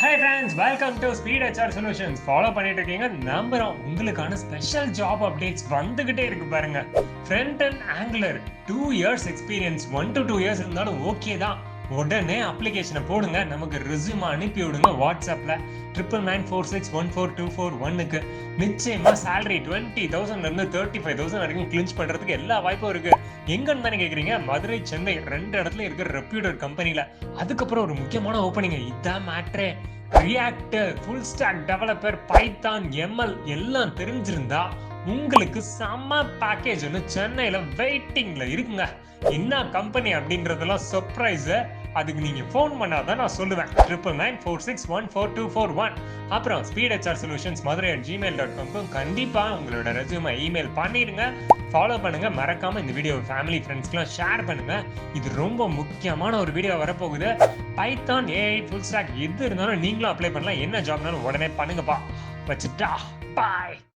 Hi friends, welcome to speed HR solutions. Follow பண்ணிட்டு இருக்கீங்க நம்புறோம். உங்களுக்கான ஸ்பெஷல் ஜாப் அப்டேட்ஸ் வந்துகிட்டே இருக்கு பாருங்க. Front and angular 2 years experience, 1 to 2 years இருந்தாலும் ஓகே தான். உடனே அப்ளிகேஷனை போடுங்க. நமக்கு ரெஸ்யூம் அனுப்பி விடுங்க வாட்ஸ்அப்ல 9996142441க்கு. நிச்சயமா salary 20,000 இருந்து 35,000 வரைக்கும் கிளின்ச் பண்றதுக்கு எல்லா வாய்ப்பும் இருக்கு. எங்கன்னு தானே கேக்குறீங்க? மதுரை, சென்னை 2 இடத்துல இருக்கிற ரெப்யூட்டட் கம்பெனில. அதுக்கப்புறம் ஒரு முக்கியமான ஓப்பனிங், இதான் மேட்ரே. React, full stack developer, Python, ML எல்லாம் தெரிஞ்சிருந்தா உங்களுக்கு செம்ம பேக்கேஜ் ஒன்று சென்னையில வெயிட்டிங்ல இருக்குங்க. என்ன கம்பெனி அப்படின்றதெல்லாம் சர்ப்ரைஸ். அதுக்கு நீங்க ஃபோன் பண்ணாதான் நான் சொல்லுவேன். 9996142441. அப்புறம் ஸ்பீட் HR சொல்யூஷன்ஸ் madurai@gmail.com கண்டிப்பா உங்களோட ரெஸ்யூமை இமெயில் பண்ணிடுங்க. ஃபாலோ பண்ணுங்க. மறக்காம இந்த வீடியோ ஃபேமிலி ஃப்ரெண்ட்ஸ்க்குலாம் ஷேர் பண்ணுங்க. இது ரொம்ப முக்கியமான ஒரு வீடியோ வரப்போகுது. பைத்தான், AI, ஃபுல் ஸ்டாக் எது இருந்தாலும் நீங்களும் அப்ளை பண்ணலாம். என்ன ஜாப்னாலும் உடனே பண்ணுங்கப்பா. வச்சுட்டா பாய்.